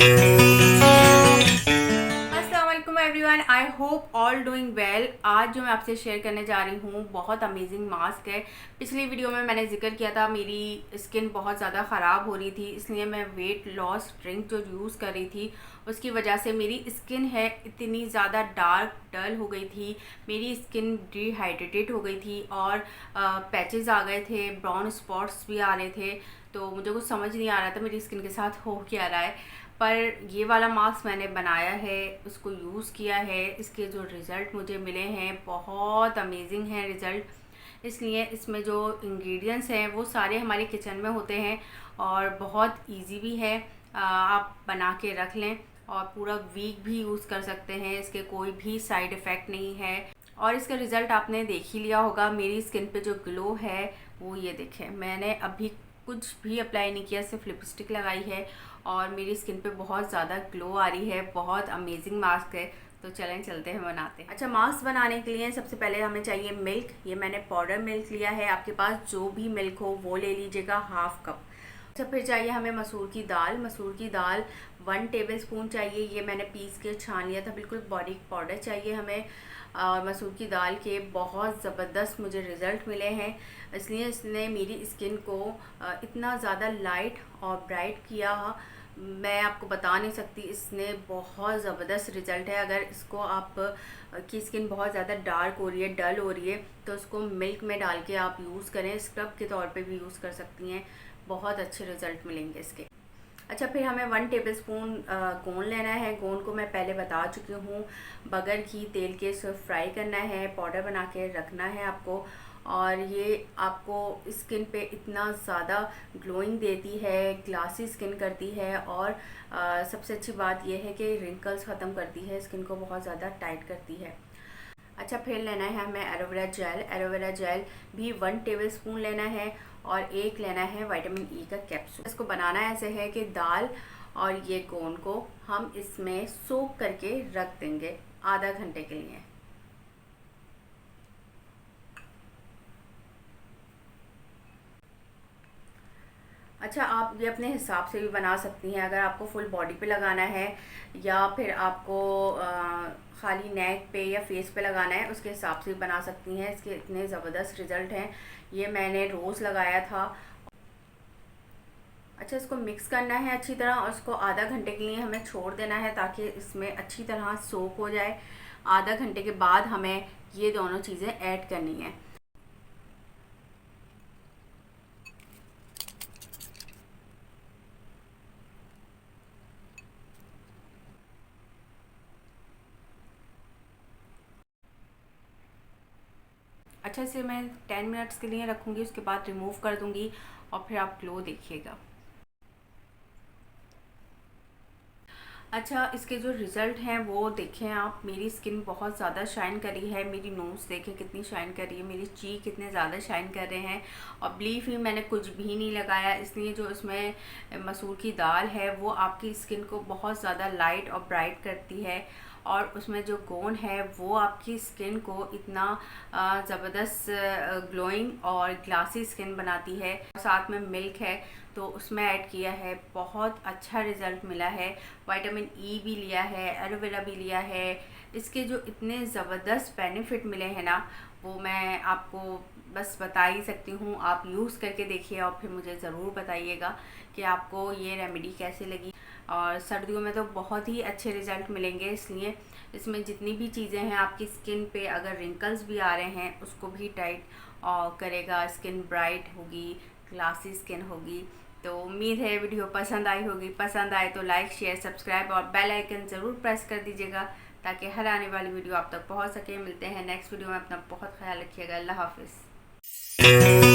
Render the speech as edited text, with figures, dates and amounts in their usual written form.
अस्सलामुअलैकुम everyone, I hope all doing well. आज जो मैं आपसे शेयर करने जा रही हूँ बहुत अमेजिंग मास्क है। पिछली वीडियो में मैंने जिक्र किया था मेरी स्किन बहुत ज़्यादा ख़राब हो रही थी, इसलिए मैं वेट लॉस ड्रिंक जो यूज़ कर रही थी उसकी वजह से मेरी स्किन है इतनी ज़्यादा डार्क डल हो गई थी, मेरी स्किन डिहाइड्रेटेड हो गई थी और पैचेस आ गए थे, ब्राउन स्पॉट्स भी आ रहे थे। तो मुझे कुछ समझ नहीं आ रहा था मेरी स्किन के साथ हो क्या रहा है। पर ये वाला मास्क मैंने बनाया है, उसको यूज़ किया है, इसके जो रिज़ल्ट मुझे मिले हैं बहुत अमेजिंग हैं रिज़ल्ट। इसलिए इसमें जो इंग्रेडिएंट्स हैं वो सारे हमारे किचन में होते हैं और बहुत इजी भी है। आप बना के रख लें और पूरा वीक भी यूज़ कर सकते हैं, इसके कोई भी साइड इफ़ेक्ट नहीं है। और इसका रिज़ल्ट आपने देख ही लिया होगा, मेरी स्किन पे जो ग्लो है वो ये देखें। मैंने अभी कुछ भी अप्लाई नहीं किया, सिर्फ लिपस्टिक लगाई है और मेरी स्किन पे बहुत ज़्यादा ग्लो आ रही है। बहुत अमेजिंग मास्क है। तो चलें चलते हैं बनाते हैं। अच्छा, मास्क बनाने के लिए सबसे पहले हमें चाहिए मिल्क। ये मैंने पाउडर मिल्क लिया है, आपके पास जो भी मिल्क हो वो ले लीजिएगा, हाफ कप। अच्छा, फिर चाहिए हमें मसूर की दाल। मसूर की दाल 1 टेबलस्पून चाहिए, ये मैंने पीस के छान लिया था, बिल्कुल बारीक पाउडर चाहिए हमें। और मसूर की दाल के बहुत ज़बरदस्त मुझे रिज़ल्ट मिले हैं, इसलिए इसने मेरी स्किन को इतना ज़्यादा लाइट और ब्राइट किया। मैं आपको बता नहीं सकती, इसने बहुत ज़बरदस्त रिज़ल्ट है। अगर इसको आप की स्किन बहुत ज़्यादा डार्क हो रही है, डल हो रही है, तो उसको मिल्क में डाल के आप यूज़ करें, स्क्रब के तौर पे भी यूज़ कर सकती हैं, बहुत अच्छे रिज़ल्ट मिलेंगे इसके। अच्छा, फिर हमें 1 टेबलस्पून गोंद लेना है। गोंद को मैं पहले बता चुकी हूँ, बगैर घी तेल के सिर्फ फ्राई करना है, पाउडर बना के रखना है आपको। और ये आपको स्किन पे इतना ज़्यादा ग्लोइंग देती है, ग्लासी स्किन करती है और सबसे अच्छी बात यह है कि रिंकल्स ख़त्म करती है, स्किन को बहुत ज़्यादा टाइट करती है। अच्छा, फिर लेना है हमें एलोवेरा जेल। एलोवेरा जेल भी 1 टेबलस्पून लेना है और एक लेना है विटामिन ई का कैप्सूल। इसको बनाना ऐसे है कि दाल और ये गोंद को हम इसमें सोक करके रख देंगे आधा घंटे के लिए। अच्छा, आप ये अपने हिसाब से भी बना सकती हैं, अगर आपको फुल बॉडी पे लगाना है या फिर आपको खाली नेक पे या फेस पे लगाना है, उसके हिसाब से भी बना सकती हैं। इसके इतने ज़बरदस्त रिज़ल्ट हैं। ये मैंने रोज़ लगाया था। अच्छा, इसको मिक्स करना है अच्छी तरह और इसको आधा घंटे के लिए हमें छोड़ देना है ताकि इसमें अच्छी तरह सोक हो जाए। आधा घंटे के बाद हमें ये दोनों चीज़ें ऐड करनी है। अच्छा, इसे मैं 10 मिनट्स के लिए रखूँगी, उसके बाद रिमूव कर दूँगी और फिर आप ग्लो देखिएगा। अच्छा, इसके जो रिज़ल्ट हैं वो देखें आप, मेरी स्किन बहुत ज़्यादा शाइन कर रही है, मेरी नोज़ देखें कितनी शाइन कर रही है, मेरी चीक कितने ज़्यादा शाइन कर रहे हैं। और बिलीव ही मैंने कुछ भी नहीं लगाया, इसलिए जो इसमें मसूर की दाल है वो आपकी स्किन को बहुत ज़्यादा लाइट और ब्राइट करती है और उसमें जो गोंद है वो आपकी स्किन को इतना ज़बरदस्त ग्लोइंग और ग्लासी स्किन बनाती है। साथ में मिल्क है तो उसमें ऐड किया है, बहुत अच्छा रिज़ल्ट मिला है। विटामिन ई भी लिया है, एलोवेरा भी लिया है। इसके जो इतने ज़बरदस्त बेनिफिट मिले हैं ना, वो मैं आपको बस बता ही सकती हूँ। आप यूज़ करके देखिए और फिर मुझे ज़रूर बताइएगा कि आपको ये रेमेडी कैसे लगी। और सर्दियों में तो बहुत ही अच्छे रिज़ल्ट मिलेंगे, इसलिए इसमें जितनी भी चीज़ें हैं आपकी स्किन पे अगर रिंकल्स भी आ रहे हैं उसको भी टाइट करेगा, स्किन ब्राइट होगी, ग्लासी स्किन होगी। तो उम्मीद है वीडियो पसंद आई होगी। पसंद आए तो लाइक, शेयर, सब्सक्राइब और बेल आइकन ज़रूर प्रेस कर दीजिएगा ताकि हर आने वाली वीडियो आप तक पहुंच सके। मिलते हैं नेक्स्ट वीडियो में, अपना बहुत ख्याल रखिएगा। अल्लाह हाफिज़।